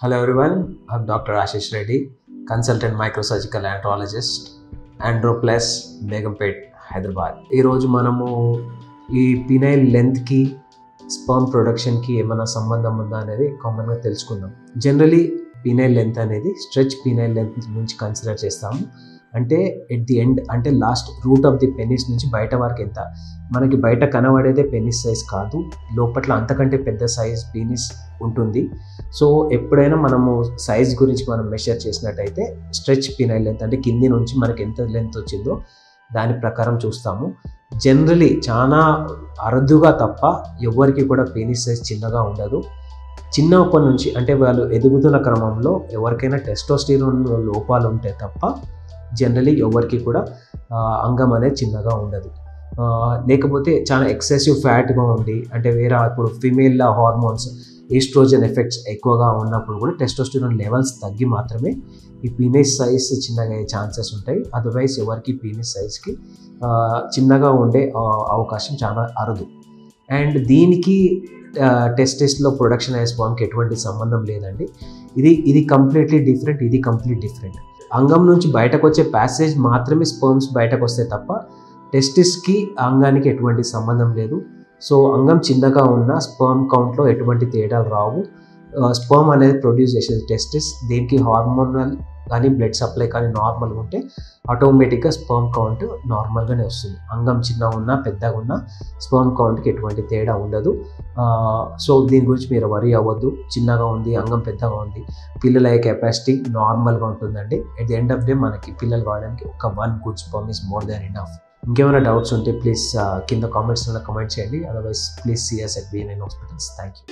Hello everyone, I'm Dr. Ashish Reddy, consultant microsurgical andrologist, Androplus, Begumpet, Hyderabad. ఈ రోజు మనము ఈ పినైల్ లెంత్ కి స్పర్మ్ ప్రొడక్షన్ కి ఏమైనా సంబంధం ఉందా అనేది కామన్ గా తెలుసుకుందాం. జనరలీ పినైల్ లెంత్ అనేది స్ట్రెచ్ పినైల్ లెంత్ నుంచి కన్సిడర్ చేస్తాము. అంటే ఎట్ ది ఎండ్ అంటే last root of the penis నుంచి బయట వరకు ఎంత మనకి బయట కనబడేదే పెనిస్ సైజ్ కాదు, లోపల అంతకంటే పెద్ద సైజ్ పెనిస్ ఉంటుంది. సో ఎప్పుడైనా మనము సైజ్ గురించి మనం మెషర్ చేసినట్టయితే స్ట్రెచ్ పినైల్ లెంత్ అంటే కింది నుంచి మనకి ఎంత లెంత్ వచ్చిందో దాని ప్రకారం చూస్తాము. జనరలీ చాలా అరుదుగా తప్ప ఎవరికి కూడా పెనిస్ సైజ్ చిన్నగా ఉండదు. చిన్నప్పటి నుంచి అంటే వాళ్ళు ఎదుగుతున్న క్రమంలో ఎవరికైనా టెస్టోస్టిరోన్ లోపాలు ఉంటే తప్ప జనరలీ ఎవరికి కూడా అంగం అనేది చిన్నగా ఉండదు. లేకపోతే చాలా ఎక్సెసివ్ ఫ్యాట్గా ఉండి అంటే వేరే ఇప్పుడు ఫిమేల్ హార్మోన్స్ ఈస్ట్రోజన్ ఎఫెక్ట్స్ ఎక్కువగా ఉన్నప్పుడు కూడా టెస్టోస్టిరోన్ లెవెల్స్ తగ్గి మాత్రమే ఈ పీనిస్ సైజ్ చిన్నగా అయ్యే ఛాన్సెస్ ఉంటాయి. అదర్వైజ్ ఎవరికి పీనిస్ సైజ్కి చిన్నగా ఉండే అవకాశం చాలా అరుదు. అండ్ దీనికి టెస్టిస్లో ప్రొడక్షన్ అయ్యే స్పర్మ్కి ఎటువంటి సంబంధం లేదండి. ఇది కంప్లీట్లీ డిఫరెంట్, ఇది కంప్లీట్ డిఫరెంట్. అంగం నుంచి బయటకు వచ్చే ప్యాసేజ్ మాత్రమే స్పర్మ్స్ బయటకు వస్తాయి తప్ప టెస్టిస్కి అంగానికి ఎటువంటి సంబంధం లేదు. సో అంగం చిన్నగా ఉన్న స్పర్మ్ కౌంట్లో ఎటువంటి తేడాలు రావు. స్పర్మ్ అనేది ప్రొడ్యూస్ చేసేది టెస్టిస్. దీనికి హార్మోనల్ కానీ బ్లడ్ సప్లై కానీ నార్మల్గా ఉంటే ఆటోమేటిక్గా స్పర్మ్ కౌంట్ నార్మల్గానే వస్తుంది. అంగం చిన్నగా ఉన్నా పెద్దగా ఉన్నా స్పర్మ్ కౌంట్కి ఎటువంటి తేడా ఉండదు. సో దీని గురించి మీరు వరీ అవ్వద్దు. చిన్నగా ఉంది, అంగం పెద్దగా ఉంది, పిల్లల కెపాసిటీ నార్మల్గా ఉంటుందండి. At the end of day మనకి పిల్లలు కావడానికి ఒక 1 good sperm is more than enough. ఇంకేమైనా డౌట్స్ ఉంటే ప్లీజ్ కింద కామెంట్స్లో కామెంట్ చేయండి. Otherwise please see us at BNN Hospitals. Thank you.